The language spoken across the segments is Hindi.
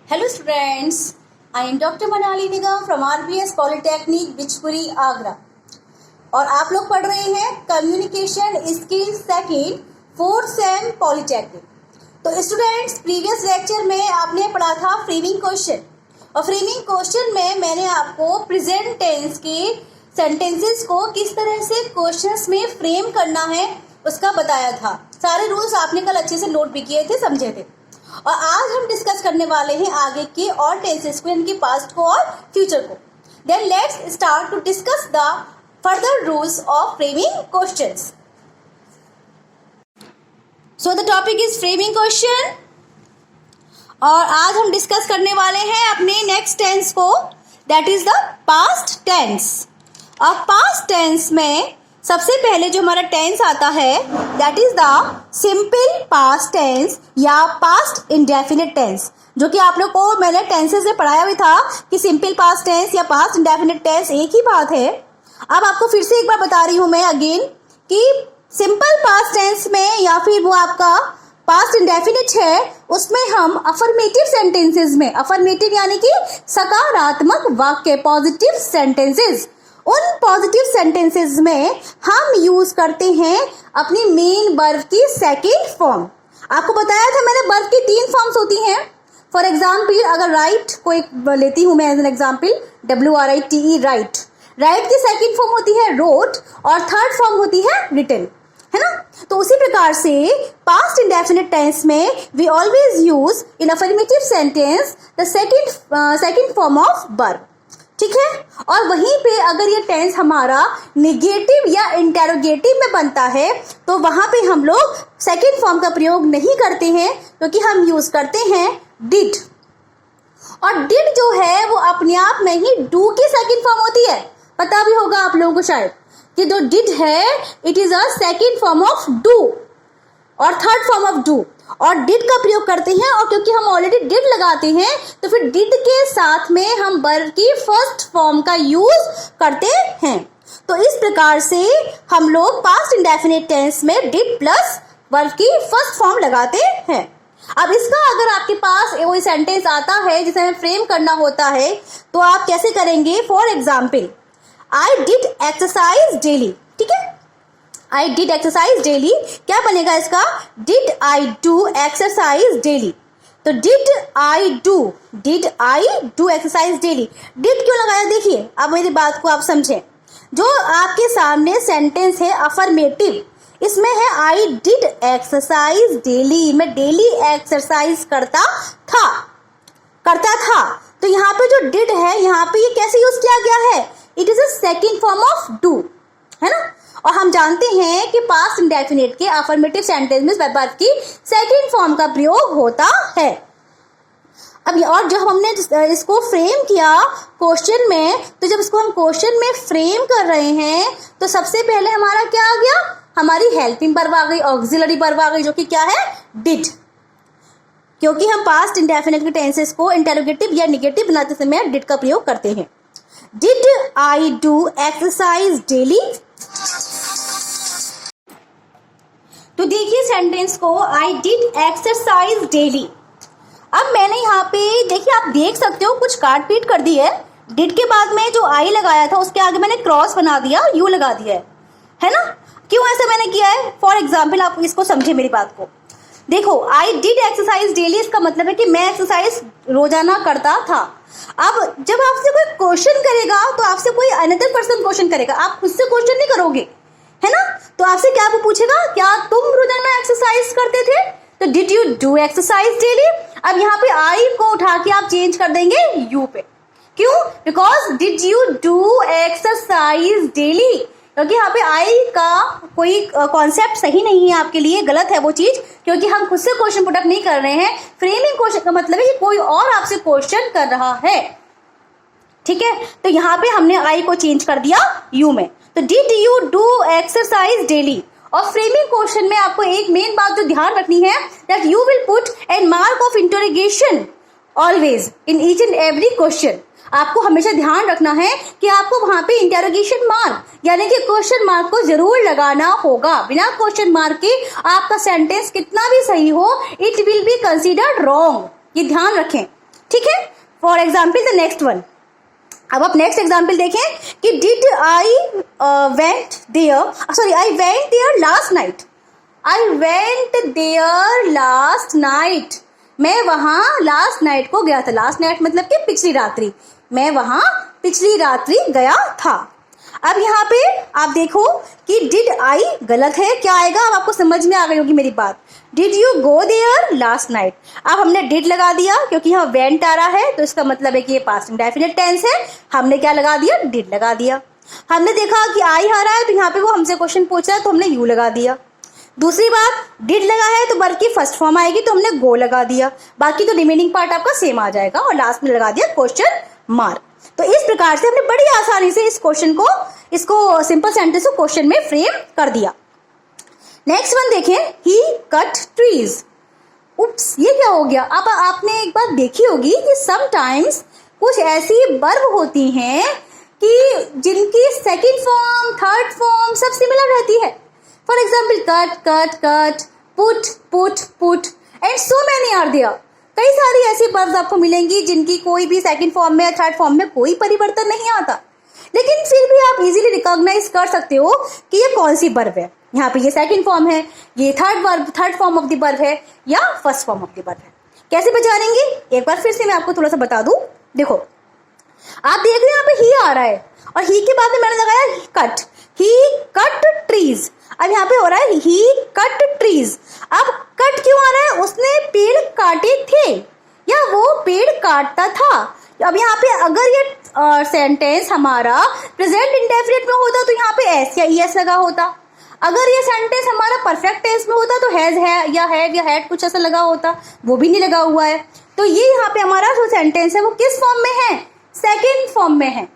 Hello students, I am Dr. Manali Nigam from RBS Polytechnic Bichpuri Agra और आप लोग पढ़ रहे हैं communication skill second 4th same polytechnic. तो स्टूडेंट्स, प्रीवियस लेक्चर में आपने पढ़ा था फ्रेमिंग क्वेश्चन और फ्रेमिंग क्वेश्चन में मैंने आपको प्रेजेंट टेंस के सेंटेंसेस को किस तरह से क्वेश्चंस में फ्रेम करना है उसका बताया था। सारे रूल्स आपने कल अच्छे से नोट भी किए थे, समझे थे। और आज हम डिस्कस करने वाले हैं आगे के और टेंसेस को, इनकी पास्ट को और फ्यूचर को। Then let's start to discuss the further rules of framing questions. So the topic is framing question और आज हम डिस्कस करने वाले हैं अपने नेक्स्ट टेंस को, that is the past tense. और पास्ट टेंस में सबसे पहले जो हमारा टेंस आता है that is the simple past tense या पास्ट इंडेफिनिट टेंस, जो कि आप लोग को मैंने टेंसेस में पढ़ाया भी था कि सिंपल पास्ट टेंस या पास्ट इंडेफिनिट टेंस एक ही बात है। अब आपको फिर से एक बार बता रही हूं मैं अगेन कि सिंपल पास्ट टेंस में या फिर वो आपका पास्ट इंडेफिनिट है, उसमें हम अफर्मेटिव सेंटेंसेस में, अफर्मेटिव यानी कि सकारात्मक वाक्य, पॉजिटिव सेंटेंसेस, उन पॉजिटिव सेंटेंसेस में हम यूज करते हैं अपनी मेन वर्ब की सेकेंड फॉर्म। आपको बताया था मैंने वर्ब की 3 फॉर्म्स होती हैं। फॉर एग्जाम्पल अगर राइट को एक लेती हूं मैं as an example, WRITE, write. Write की सेकेंड फॉर्म होती है रोट और थर्ड फॉर्म होती है रिटन, है ना। तो उसी प्रकार से पास्ट इंडेफिनिट टेंस में we always use in affirmative sentence the second form of verb, ठीक है। और वहीं पे अगर ये टेंस हमारा निगेटिव या इंटेरोगेटिव में बनता है तो वहां पे हम लोग सेकेंड फॉर्म का प्रयोग नहीं करते हैं, क्योंकि हम यूज करते हैं डिड। और डिड जो है वो अपने आप में ही डू की सेकेंड फॉर्म होती है। पता भी होगा आप लोगों को शायद कि जो डिड है it is a second form of do और थर्ड फॉर्म ऑफ डू, और डिड का प्रयोग करते हैं। और क्योंकि हम ऑलरेडी डिड लगाते हैं तो फिर डिड के साथ में हम वर्ब की फर्स्ट फॉर्म का यूज करते हैं। तो इस प्रकार से हम लोग पास्ट इंडेफिनिट टेंस में डिड प्लस वर्ब की फर्स्ट फॉर्म लगाते हैं। अब इसका अगर आपके पास कोई सेंटेंस आता है जिसे हमें फ्रेम करना होता है तो आप कैसे करेंगे। For example, I did exercise daily, ठीक है। आई डिड एक्सरसाइज डेली, क्या बनेगा इसका, did I do exercise daily. तो did I do exercise daily. Did क्यों लगाया, देखिए अब मेरी बात को आप समझें। जो आपके सामने सेंटेंस है अफर्मेटिव, इसमें है आई डिड एक्सरसाइज डेली, मैं डेली एक्सरसाइज करता था। तो यहाँ पे जो डिड है यहाँ पे ये कैसे यूज किया गया है, it is a second form of do, है ना। और हम जानते हैं कि पास्ट इंडेफिनिट के अफर्मेटिव सेंटेंस में वर्ब की सेकेंड फॉर्म का प्रयोग होता है। अब और जब हमने इसको फ्रेम किया क्वेश्चन में, तो जब इसको हम क्वेश्चन में फ्रेम कर रहे हैं तो सबसे पहले हमारा क्या आ गया, हमारी हेल्पिंग वर्ब आ गई, ऑक्सिलरी वर्ब आ गई, जो कि क्या है, डिड। क्योंकि हम पास्ट इंडेफिनिट के टेंसेस को इंटेरोगेटिव या निगेटिव बनाते समय डिड का प्रयोग करते हैं। Did I do exercise daily. तो देखिए सेंटेंस को, आई डिड एक्सरसाइज डेली। अब मैंने यहाँ पे देखिए, आप देख सकते हो कुछ काट पीट कर दी है। डिड के बाद में जो आई लगाया था उसके आगे मैंने क्रॉस बना दिया, यू लगा दिया है ना। क्यों ऐसा मैंने किया है, फॉर एग्जाम्पल आप इसको समझे मेरी बात को। देखो, आई डिड एक्सरसाइज डेली, इसका मतलब है कि मैं एक्सरसाइज रोजाना करता था। अब जब आपसे कोई क्वेश्चन करेगा तो आपसे कोई अनदर पर्सन क्वेश्चन करेगा, आप खुद से क्वेश्चन नहीं करोगे, है ना। तो आपसे क्या वो पूछेगा, क्या तुम रोजाना एक्सरसाइज करते थे, तो did you do exercise daily. अब यहाँ पे आई को उठा के आप चेंज कर देंगे यू पे, क्यों, because did you do exercise daily, क्योंकि यहाँ पे आई का कोई कॉन्सेप्ट सही नहीं है आपके लिए, गलत है वो चीज, क्योंकि हम खुद से क्वेश्चन पुट अप नहीं कर रहे हैं। फ्रेमिंग क्वेश्चन का मतलब है कि कोई और आपसे क्वेश्चन कर रहा है, ठीक है। तो यहाँ पे हमने आई को चेंज कर दिया यू में। तो did you do exercise daily. और फ्रेमिंग क्वेश्चन में आपको एक मेन बात जो ध्यान रखनी है, that you will put an mark of interrogation always in each and every question. आपको हमेशा ध्यान रखना है कि आपको वहां पे इंटरोगेशन मार्क यानी कि क्वेश्चन मार्क को जरूर लगाना होगा। बिना क्वेश्चन मार्क के आपका सेंटेंस कितना भी सही हो, it will be considered wrong, ये ध्यान रखें। ठीक है। For example the next one, अब आप नेक्स्ट एग्जाम्पल देखें कि did I went there, sorry I went there last night, I went there last night, मैं वहां लास्ट नाइट को गया था। लास्ट नाइट मतलब कि पिछली रात्रि, मैं वहां पिछली रात्रि गया था। अब यहाँ पे आप देखो कि डिड आई गलत है, क्या आएगा? अब आपको समझ में आ गई होगी मेरी बात। Did you go there last night, अब हमने डिड लगा दिया क्योंकि यहाँ वेंट आ रहा है, तो इसका मतलब है कि ये पास्ट इंडेफिनिट टेंस है। हमने क्या लगा दिया? डिड लगा दिया। हमने देखा कि आई आ रहा है, तो यहाँ पे वो हमसे क्वेश्चन पूछ रहा है, तो हमने यू लगा दिया। दूसरी बात, डिड लगा है तो वर्ब की फर्स्ट फॉर्म आएगी, तो हमने गो लगा दिया। बाकी तो रिमेनिंग पार्ट आपका सेम आ जाएगा, और लास्ट में लगा दिया क्वेश्चन मार्क। तो इस प्रकार से हमने बड़ी आसानी से इस क्वेश्चन को, इसको सिंपल सेंटेंस को क्वेश्चन में फ्रेम कर दिया। नेक्स्ट वन देखें, ही कट ट्रीज। उप्स, ये क्या हो गया? अब आपने एक बात देखी होगी कि समटाइम्स कुछ ऐसी वर्ब होती हैं कि जिनकी सेकंड फॉर्म, थर्ड फॉर्म सब सिमिलर रहती है। For example cut, cut, cut, put, put, put and so many are there. कई सारी ऐसी वर्ब्स आपको मिलेंगी जिनकी कोई भी सेकंड फॉर्म में या थर्ड फॉर्म में कोई परिवर्तन नहीं आता, लेकिन फिर भी आप इजीली रिकॉग्नाइज कर सकते हो कि ये कौन सी वर्ब है। यहाँ पे ये सेकंड फॉर्म है, ये third form of the verb है, या first form of the verb है। कैसे पहचानेंगे? एक बार फिर से मैं आपको थोड़ा सा बता दूं। देखो, आप देख रहे हैं यहाँ पे ही आ रहा है, और ही के बाद में मैंने लगाया कट, ही कट ट्रीज। अब यहाँ पे हो रहा है ही कट ट्रीज। अब कट क्यों आ रहा है? उसने पेड़ काटे थे, या वो पेड़ काटता था। अब यहाँ पे अगर ये सेंटेंस हमारा प्रेजेंट इंडेफिनिट में होता तो यहाँ पे एस या ईएस लगा होता। अगर ये सेंटेंस हमारा परफेक्ट टेंस में होता तो हैज है या हैव या हैड कुछ ऐसा लगा होता, वो भी नहीं लगा हुआ है। तो ये यहाँ पे हमारा जो सेंटेंस है वो किस फॉर्म में है? सेकेंड फॉर्म में है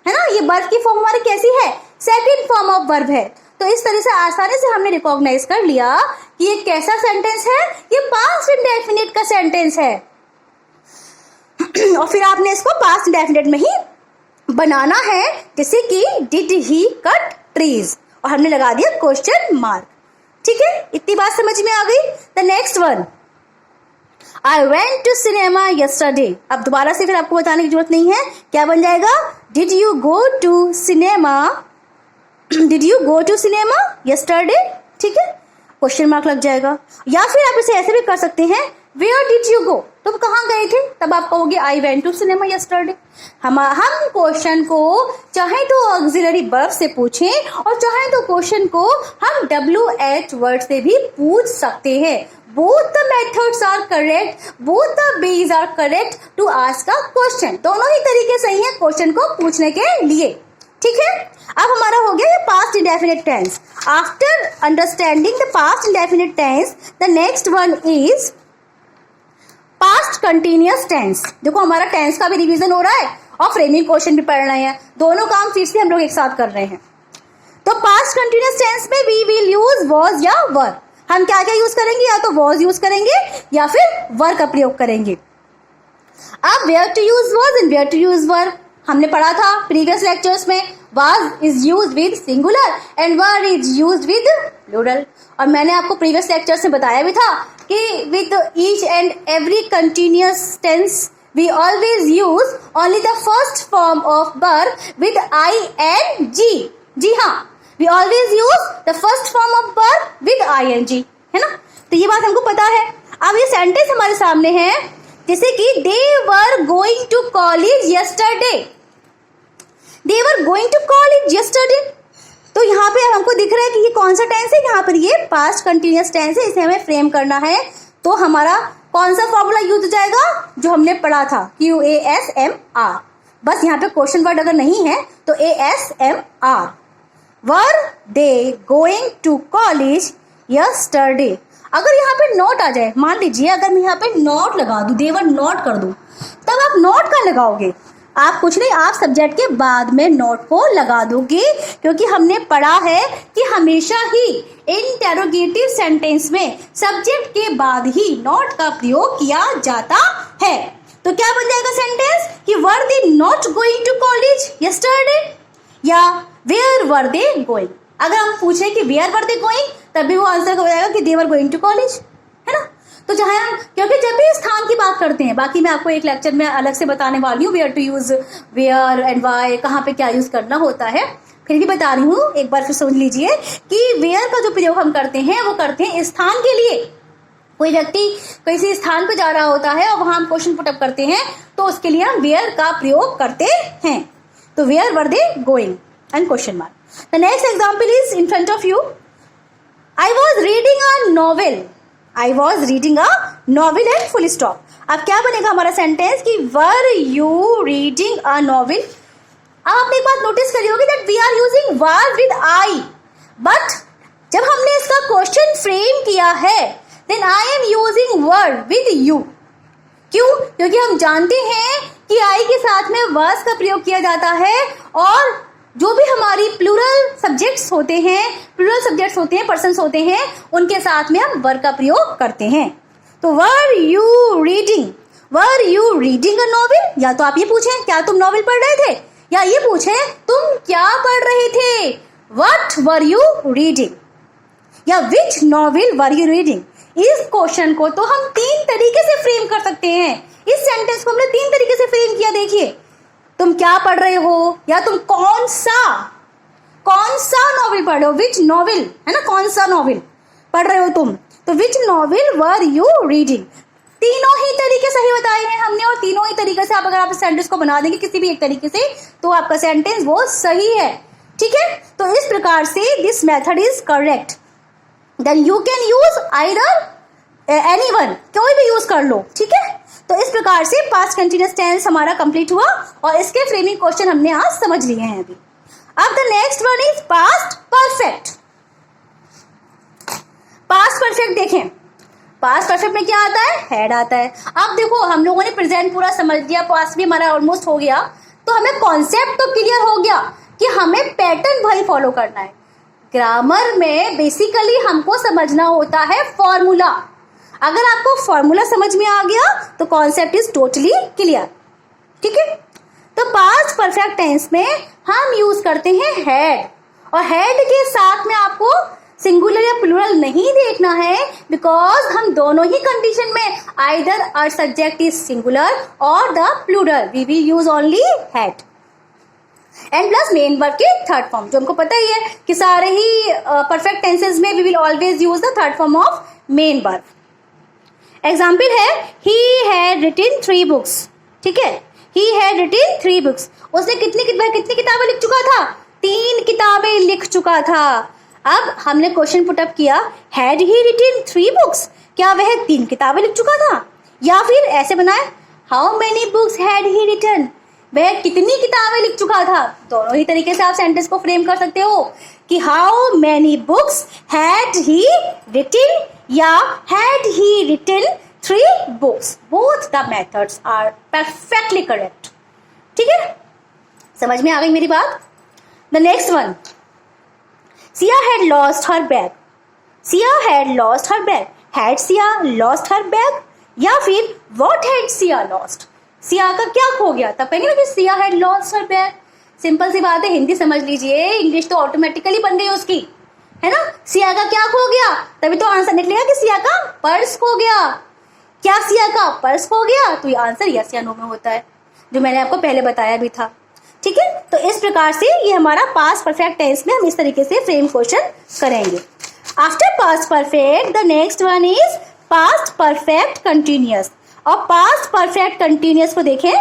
ना। ये वर्ब की फॉर्म हमारी कैसी है? सेकेंड फॉर्म ऑफ वर्ब है। तो इस तरह से आसानी से हमने रिकॉग्नाइज कर लिया कि ये कैसा सेंटेंस है? ये पास्ट इंडेफिनिट का सेंटेंस है। और फिर आपने इसको पास्ट इंडेफिनिट में ही बनाना है, जैसे कि डिड ही कट ट्रीज, और हमने लगा दिया क्वेश्चन मार्क। ठीक है, इतनी बात समझ में आ गई। The next one, I went to cinema yesterday. अब दोबारा से फिर आपको बताने की जरूरत नहीं है, क्या बन जाएगा? Did you go to cinema, did you go to cinema yesterday. ठीक है, क्वेश्चन मार्क लग जाएगा। या फिर आप इसे ऐसे भी कर सकते हैं, वेयर डिड यू गो, तुम कहाँ गए थे? तब आप कहोगे I went to cinema yesterday. हम क्वेश्चन को चाहे तो ऑक्सिलरी वर्ब से पूछें, और चाहे तो क्वेश्चन को हम WH वर्ड से भी पूछ सकते हैं। Both the methods are correct, both the ways are correct to ask a question. दोनों ही तरीके सही है क्वेश्चन को पूछने के लिए। ठीक है, अब हमारा हो गया ये past indefinite tense. After understanding the past indefinite tense, the next one is past continuous tense. देखो, हमारा टेंस का भी रिवीजन हो रहा है और फ्रेमिंग क्वेश्चन भी पढ़ रहे हैं, दोनों काम फिर से हम लोग एक साथ कर रहे हैं। तो पास्ट कंटिन्यूअस टेंस में वी विल यूज वॉज या वर। हम क्या क्या यूज करेंगे? या तो वॉज यूज करेंगे या फिर वर का प्रयोग करेंगे। अब where to use was and where to use were हमने पढ़ा था प्रीवियस लेक्चर्स में। was is use with singular and were is use with plural. और मैंने आपको प्रीवियस लेक्चर से बताया भी था कि with each and every continuous tense we always use only the first form of verb with ing। जी हाँ, we always use the first form of verb with ing, है ना। तो ये बात हमको पता है। अब ये सेंटेंस हमारे सामने है, जैसे कि they were going to college yesterday, they were going to college yesterday। तो यहाँ पे हमको दिख रहा है कि ये कौन सा टेंस है? यहाँ पर ये पास्ट कंटिन्यूअस टेंस है, इसे हमें फ्रेम करना है। तो हमारा कौन सा फॉर्मूला यूज हो जाएगा? जो हमने पढ़ा था, QASMR। बस यहाँ पे क्वेश्चन वर्ड अगर नहीं है तो ASMR। Were they going to college yesterday. अगर यहाँ पे नॉट आ जाए, मान लीजिए अगर मैं यहाँ पे नॉट लगा दूं, दे वर नॉट कर दूं, तब आप नॉट कहाँ लगाओगे? आप कुछ नहीं, आप सब्जेक्ट के बाद में नॉट को लगा दोगे, क्योंकि हमने पढ़ा है कि हमेशा ही इंटेरोगेटिव सेंटेंस में सब्जेक्ट के बाद ही नॉट का प्रयोग किया जाता है। तो क्या बन जाएगा सेंटेंस कि were they not going to college yesterday, या वेयर वर दे गोइंग। अगर हम पूछे कि वेयर वर दे गोइंग, तब भी वो आंसर हो जाएगा कि दे वर गोइंग टू कॉलेज, है ना। तो जहाँ हम, क्योंकि जब भी स्थान की बात करते हैं, बाकी मैं आपको एक लेक्चर में अलग से बताने वाली हूँ where to use where and why, कहाँ पे क्या यूज करना होता है, फिर भी बता रही हूँ, एक बार फिर समझ लीजिए कि वेयर का जो प्रयोग हम करते हैं वो करते हैं स्थान के लिए। कोई व्यक्ति किसी स्थान पे जा रहा होता है और वहां हम क्वेश्चन पुटअप करते हैं तो उसके लिए हम वेयर का प्रयोग करते हैं। तो where were they going and question mark. The next example is in front of you. I was reading a novel, I was reading a novel and full stop. अब क्या बनेगा हमारा सेंटेंस कि were you reading a novel. अब आपने एक बात नोटिस करी होगी that we are using were with I, but जब हमने इसका क्वेश्चन फ्रेम किया है then I am using word with you. क्यों? क्योंकि हम जानते हैं कि आई के साथ में वर्ड्स का प्रयोग किया जाता है और जो भी हमारी प्लूरल सब्जेक्ट्स होते हैं, पर्सन्स होते हैं, उनके साथ में हम वर्ड का प्रयोग करते हैं। तो वर यू रीडिंग अ नॉवेल, या तो आप ये पूछें क्या तुम नॉवेल पढ़ रहे थे, या ये पूछें तुम क्या पढ़ रहे थे, व्हाट वर यू रीडिंग, या विच नॉवेल वर यू रीडिंग। इस क्वेश्चन को तो हम 3 तरीके से फ्रेम कर सकते हैं। इस सेंटेंस को हमने 3 तरीके से फ्रेम किया। देखिए, तुम क्या पढ़ रहे हो, या तुम कौन सा नॉवेल पढ़ रहे हो, विच नॉवेल, है ना, कौन सा नॉवेल पढ़ रहे हो तुम, तो विच नॉवेल वर यू रीडिंग। तीनों ही तरीके सही बताए हैं हमने, और तीनों ही तरीके से आप अगर आप इस सेंटेंस को बना देंगे किसी भी एक तरीके से तो आपका सेंटेंस वो सही है। ठीक है, तो इस प्रकार से this method is correct. Then you can use either anyone, कोई भी यूज कर लो। ठीक है, तो इस प्रकार से पास्ट कंटिन्यूअस टेंस हमारा कंप्लीट हुआ और इसके फ्रेमिंग क्वेश्चन हमने आज समझ लिए हैं अभी। अब the next one is past perfect. Past perfect देखें, पास्ट परफेक्ट में क्या आता है, हैड आता है। अब देखो हम लोगों ने प्रेजेंट पूरा समझ लिया, पास्ट भी हमारा ऑलमोस्ट हो गया, तो हमें कॉन्सेप्ट तो क्लियर हो गया कि हमें पैटर्न भाई फॉलो करना है। ग्रामर में बेसिकली हमको समझना होता है फॉर्मूला। अगर आपको फॉर्मूला समझ में आ गया तो कॉन्सेप्ट इज टोटली क्लियर। ठीक है, तो पास्ट परफेक्ट टेंस में हम यूज करते हैं हैड, और हैड के साथ में आपको सिंगुलर या प्लूरल नहीं देखना है, बिकॉज हम दोनों ही कंडीशन में either our subject is singular और the plural, we will use only had. And plus main verb के थर्ड फॉर्म, जो हमको पता ही है कि सारे ही परफेक्ट टेंसेस में we will always use the third form of main verb. Example है ही हैड रिटन 3 बुक्स। ठीक है, ही हैड रिटन 3 बुक्स। उसने कितनी किताबें लिख चुका था, 3 किताबें लिख चुका था। अब हमने क्वेश्चन पुटअप किया, हैड ही रिटन 3 बुक्स, क्या वह 3 किताबें लिख चुका था, या फिर ऐसे बनाए how many books had he written, वह कितनी किताबें लिख चुका था। दोनों ही तरीके से आप सेंटेंस को फ्रेम कर सकते हो कि how many books had he written या had he written 3 books. Both the methods are perfectly correct. ठीक है, समझ में आ गई मेरी बात। The next one, Siya had lost her bag. Siya had lost her bag, had Siya lost her bag, या फिर what had Siya lost, Siya का क्या खो गया, तब कहेंगे ना कि Siya had lost her bag. Simple सी बात है, हिंदी समझ लीजिए, इंग्लिश तो ऑटोमेटिकली बन गई उसकी, है ना। सिया का क्या खो गया, तभी तो आंसर निकलेगा कि सिया का पर्स खो गया। क्या सिया का पर्स खो गया, तो ये आंसर यस या नो में होता है, जो मैंने आपको पहले बताया भी था। ठीक है, तो इस प्रकार से ये हमारा पास्ट परफेक्ट टेंस में हम इस तरीके से फ्रेम क्वेश्चन करेंगे। After past perfect the next one is past perfect continuous. और पास्ट परफेक्ट कंटिन्यूअस को देखें,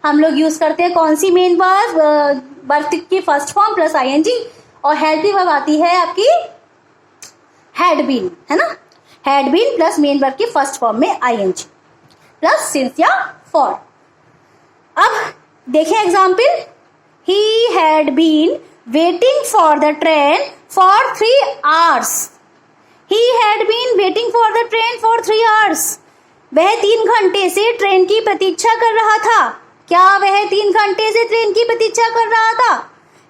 हम लोग यूज करते हैं कौन सी मेन वर्ब की फर्स्ट फॉर्म प्लस आईएनजी, और हेल्पिंग वर्ब आती है आपकी हैड बीन, है ना। Had been plus main verb की फर्स्ट फॉर्म में आईएनजी प्लस सिंस या फॉर। अब देखें example, he had been waiting for the train for 3 hours। He had been waiting for the train for 3 hours। वह 3 घंटे से ट्रेन की प्रतीक्षा कर रहा था। क्या वह 3 घंटे से ट्रेन की प्रतीक्षा कर रहा था,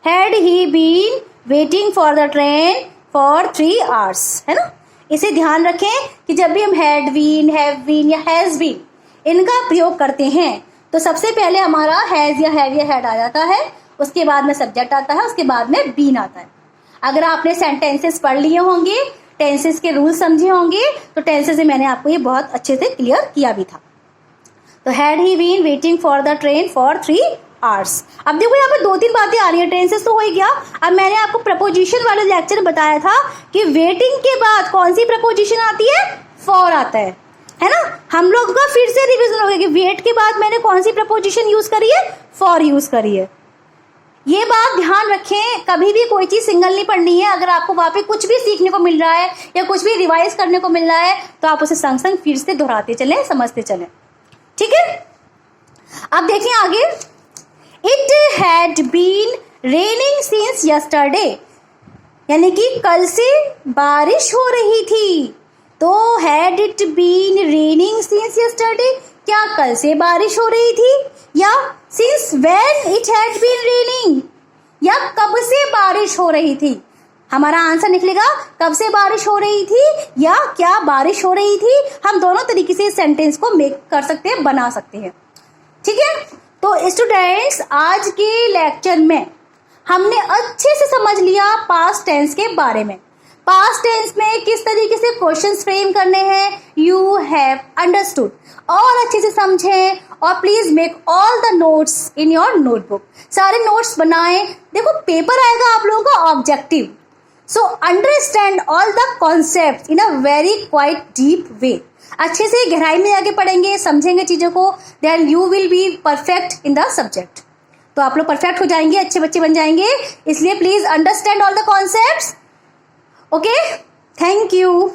had he been waiting for the train for 3 hours, है ना। इसे ध्यान रखें कि जब भी हम हैड बीन, हैव बीन या हैज बीन इनका प्रयोग करते हैं तो सबसे पहले हमारा हैज या हैव या हैड आ जाता है, उसके बाद में सब्जेक्ट आता है, उसके बाद में बीन आता है। अगर आपने सेंटेंसेस पढ़ लिए होंगे टेंसेस के रूल समझे होंगे, तो टेंसेस से मैंने आपको ये बहुत अच्छे से क्लियर किया भी था। तो had he been waiting for the train for 3 hours। अब देखो यहाँ पे 2-3 बातें आ रही है, टेंसेस तो हो ही गया। अब मैंने आपको प्रपोजिशन वाले लेक्चर में बताया था कि वेटिंग के बाद कौन सी प्रपोजिशन आती है, फॉर आता है ना। हम लोग का फिर से रिवीजन हो गया कि वेट के बाद मैंने कौन सी प्रपोजिशन यूज करी है, फॉर यूज करी है। ये बात ध्यान रखें, कभी भी कोई चीज सिंगल नहीं पढ़नी है। अगर आपको वहां पे कुछ भी सीखने को मिल रहा है या कुछ भी रिवाइज करने को मिल रहा है, तो आप उसे संग संग फिर से दोहराते चलें, समझते चलें, ठीक है। अब देखिए आगे, it had been raining since yesterday, यानी कि कल से बारिश हो रही थी। तो had it been raining since yesterday, क्या कल से बारिश हो रही थी, या since when it had been raining, या कब से बारिश हो रही थी। हमारा आंसर निकलेगा कब से बारिश हो रही थी या क्या बारिश हो रही थी। हम दोनों तरीके से इस सेंटेंस को मेक कर सकते हैं, बना सकते हैं, ठीक है। तो स्टूडेंट्स, आज के लेक्चर में हमने अच्छे से समझ लिया पास्ट टेंस के बारे में। पास्ट टेंस में किस तरीके से क्वेश्चंस फ्रेम करने हैं, यू हैव अंडरस्टूड। और अच्छे से समझें और please make all the notes in your notebook. सारे नोट्स बनाएं। देखो पेपर आएगा आप लोगों का objective, so understand all the concept in a very quite deep way. अच्छे से गहराई में आगे पढ़ेंगे, समझेंगे चीजों को, then you will be perfect in the subject. तो आप लोग परफेक्ट हो जाएंगे, अच्छे बच्चे बन जाएंगे। इसलिए please understand all the concepts. Okay, thank you.